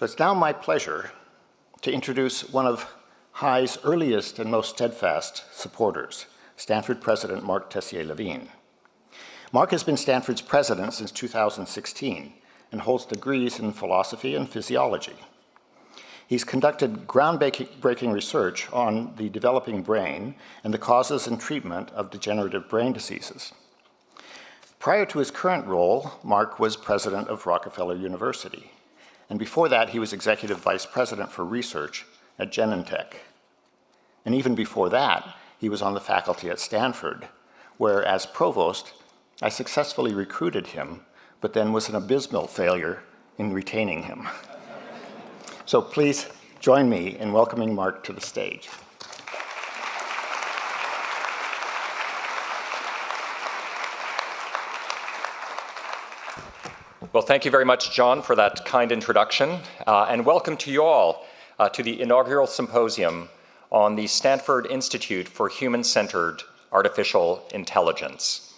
So it's now my pleasure to introduce one of High's earliest and most steadfast supporters, Stanford President Marc Tessier-Lavigne. Marc has been Stanford's president since 2016 and holds degrees in philosophy and physiology. He's conducted groundbreaking research on the developing brain and the causes and treatment of degenerative brain diseases. Prior to his current role, Marc was president of Rockefeller University, and before that he was executive vice president for research at Genentech. And even before that, he was on the faculty at Stanford, where as provost, I successfully recruited him, but then was an abysmal failure in retaining him. So please join me in welcoming Marc to the stage. Well, thank you very much, John, for that kind introduction, and welcome to you all to the inaugural symposium on the Stanford Institute for Human-Centered Artificial Intelligence.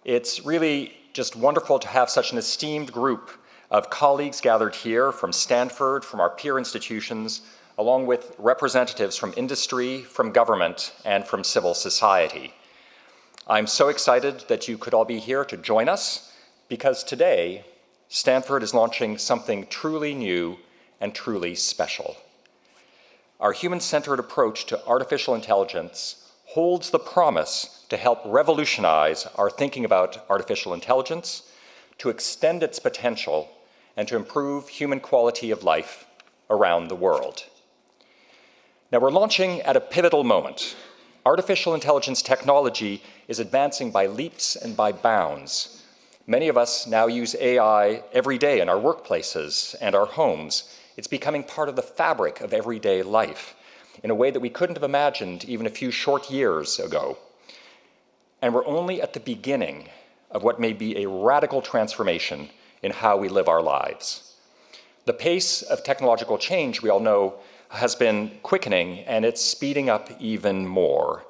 It's really just wonderful to have such an esteemed group of colleagues gathered here from Stanford, from our peer institutions, along with representatives from industry, from government, and from civil society. I'm so excited that you could all be here to join us, because today, Stanford is launching something truly new and truly special. Our human-centered approach to artificial intelligence holds the promise to help revolutionize our thinking about artificial intelligence, to extend its potential, and to improve human quality of life around the world. Now, we're launching at a pivotal moment. Artificial intelligence technology is advancing by leaps and by bounds. Many of us now use AI every day in our workplaces and our homes. It's becoming part of the fabric of everyday life in a way that we couldn't have imagined even a few short years ago. And we're only at the beginning of what may be a radical transformation in how we live our lives. The pace of technological change, we all know, has been quickening, and it's speeding up even more.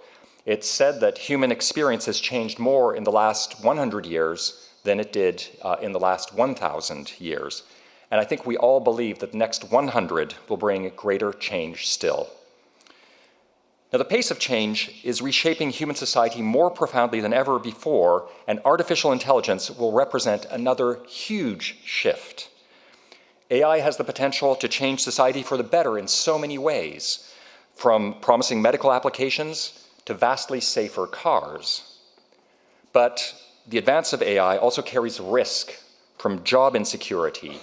It's said that human experience has changed more in the last 100 years than it did in the last 1,000 years. And I think we all believe that the next 100 will bring greater change still. Now, the pace of change is reshaping human society more profoundly than ever before, and artificial intelligence will represent another huge shift. AI has the potential to change society for the better in so many ways, from promising medical applications to vastly safer cars. But the advance of AI also carries risk, from job insecurity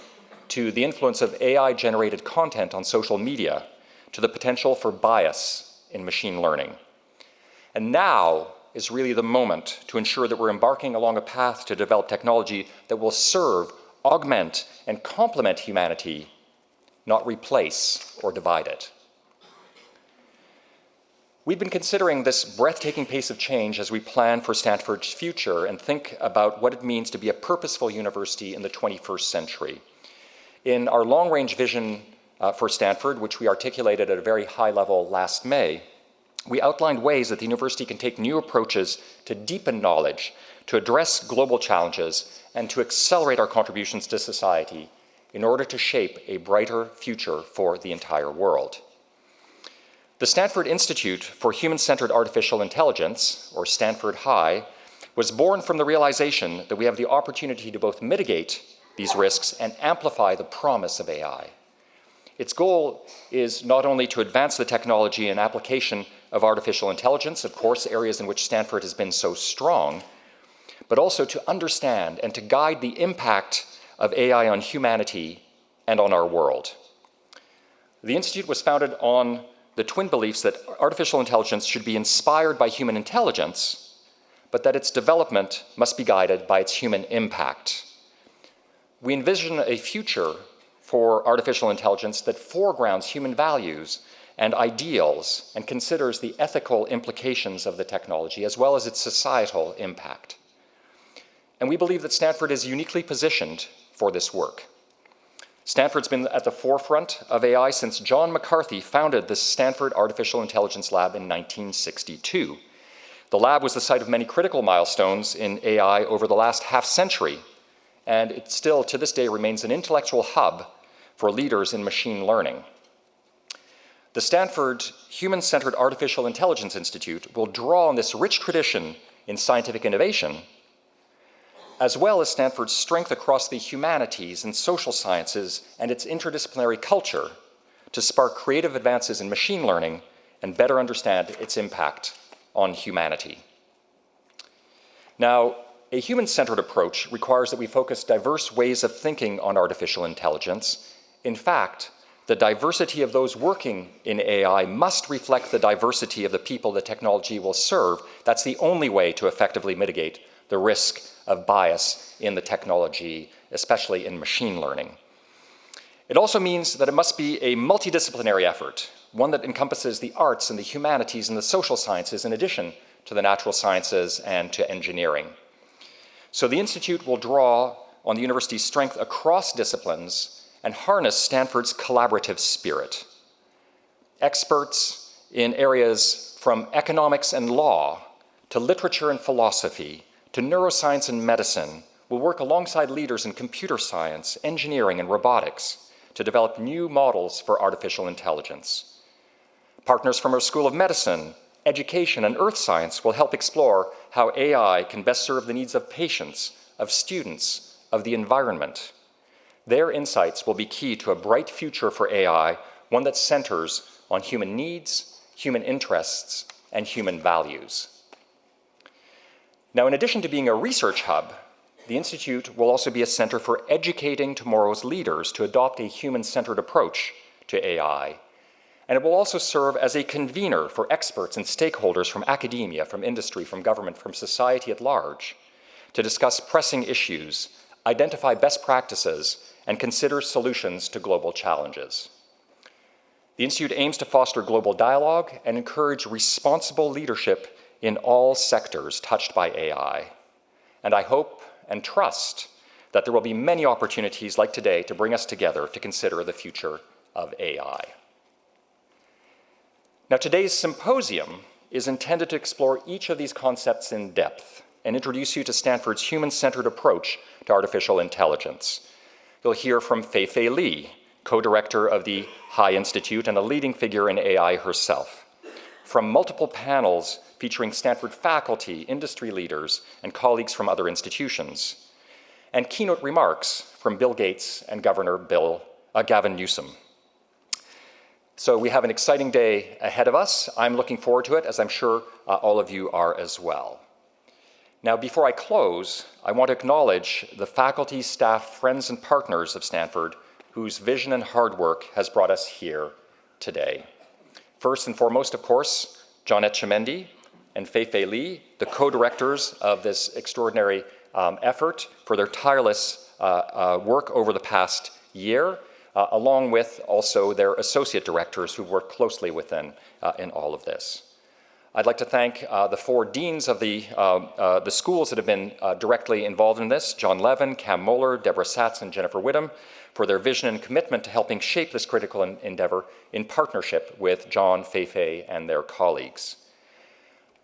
to the influence of AI-generated content on social media to the potential for bias in machine learning. And now is really the moment to ensure that we're embarking along a path to develop technology that will serve, augment, and complement humanity, not replace or divide it. We've been considering this breathtaking pace of change as we plan for Stanford's future and think about what it means to be a purposeful university in the 21st century. In our long-range vision for Stanford, which we articulated at a very high level last May, we outlined ways that the university can take new approaches to deepen knowledge, to address global challenges, and to accelerate our contributions to society in order to shape a brighter future for the entire world. The Stanford Institute for Human-Centered Artificial Intelligence, or Stanford High, was born from the realization that we have the opportunity to both mitigate these risks and amplify the promise of AI. Its goal is not only to advance the technology and application of artificial intelligence, of course, areas in which Stanford has been so strong, but also to understand and to guide the impact of AI on humanity and on our world. The Institute was founded on the twin beliefs that artificial intelligence should be inspired by human intelligence, but that its development must be guided by its human impact. We envision a future for artificial intelligence that foregrounds human values and ideals and considers the ethical implications of the technology as well as its societal impact. And we believe that Stanford is uniquely positioned for this work. Stanford's been at the forefront of AI since John McCarthy founded the Stanford Artificial Intelligence Lab in 1962. The lab was the site of many critical milestones in AI over the last half-century, and it still, to this day, remains an intellectual hub for leaders in machine learning. The Stanford Human-Centered Artificial Intelligence Institute will draw on this rich tradition in scientific innovation, as well as Stanford's strength across the humanities and social sciences and its interdisciplinary culture to spark creative advances in machine learning and better understand its impact on humanity. Now, a human-centered approach requires that we focus diverse ways of thinking on artificial intelligence. In fact, the diversity of those working in AI must reflect the diversity of the people the technology will serve. That's the only way to effectively mitigate the risk of bias in the technology, especially in machine learning. It also means that it must be a multidisciplinary effort, one that encompasses the arts and the humanities and the social sciences in addition to the natural sciences and to engineering. So the Institute will draw on the university's strength across disciplines and harness Stanford's collaborative spirit. Experts in areas from economics and law to literature and philosophy to neuroscience and medicine will work alongside leaders in computer science, engineering, and robotics to develop new models for artificial intelligence. Partners from our School of Medicine, Education, and Earth Science will help explore how AI can best serve the needs of patients, of students, of the environment. Their insights will be key to a bright future for AI, one that centers on human needs, human interests, and human values. Now, in addition to being a research hub, the Institute will also be a center for educating tomorrow's leaders to adopt a human-centered approach to AI. And it will also serve as a convener for experts and stakeholders from academia, from industry, from government, from society at large, to discuss pressing issues, identify best practices, and consider solutions to global challenges. The Institute aims to foster global dialogue and encourage responsible leadership in all sectors touched by AI. And I hope and trust that there will be many opportunities like today to bring us together to consider the future of AI. Now, today's symposium is intended to explore each of these concepts in depth and introduce you to Stanford's human-centered approach to artificial intelligence. You'll hear from Fei-Fei Li, co-director of the Hai Institute and a leading figure in AI herself, from multiple panels featuring Stanford faculty, industry leaders, and colleagues from other institutions, and keynote remarks from Bill Gates and Governor Gavin Newsom. So we have an exciting day ahead of us. I'm looking forward to it, as I'm sure all of you are as well. Now, before I close, I want to acknowledge the faculty, staff, friends, and partners of Stanford whose vision and hard work has brought us here today. First and foremost, of course, John Etchemendy and Fei-Fei Li, the co-directors of this extraordinary effort for their tireless work over the past year, along with also their associate directors who work closely with them in all of this. I'd like to thank the four deans of the schools that have been directly involved in this, John Levin, Cam Moeller, Deborah Satz, and Jennifer Whittam, for their vision and commitment to helping shape this critical endeavor in partnership with John, Fei-Fei, and their colleagues.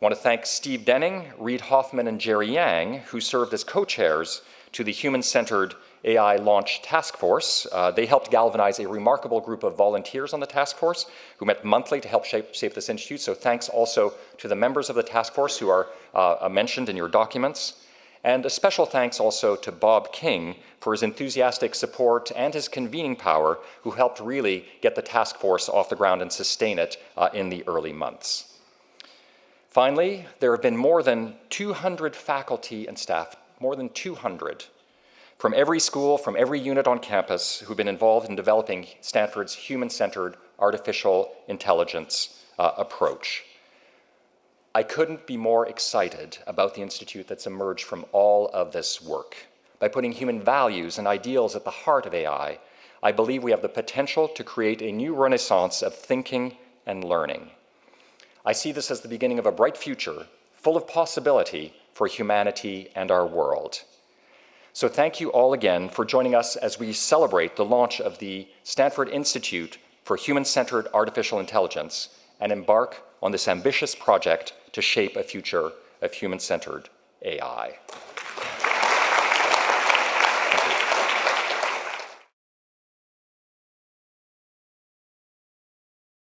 I want to thank Steve Denning, Reid Hoffman, and Jerry Yang, who served as co-chairs to the Human-Centered AI Launch Task Force. They helped galvanize a remarkable group of volunteers on the task force who met monthly to help shape this institute. So thanks also to the members of the task force who are mentioned in your documents. And a special thanks also to Bob King for his enthusiastic support and his convening power, who helped really get the task force off the ground and sustain it in the early months. Finally, there have been more than 200 faculty and staff, more than 200, from every school, from every unit on campus who've been involved in developing Stanford's human-centered artificial intelligence approach. I couldn't be more excited about the Institute that's emerged from all of this work. By putting human values and ideals at the heart of AI, I believe we have the potential to create a new renaissance of thinking and learning. I see this as the beginning of a bright future, full of possibility for humanity and our world. So thank you all again for joining us as we celebrate the launch of the Stanford Institute for Human-Centered Artificial Intelligence and embark on this ambitious project to shape a future of human-centered AI.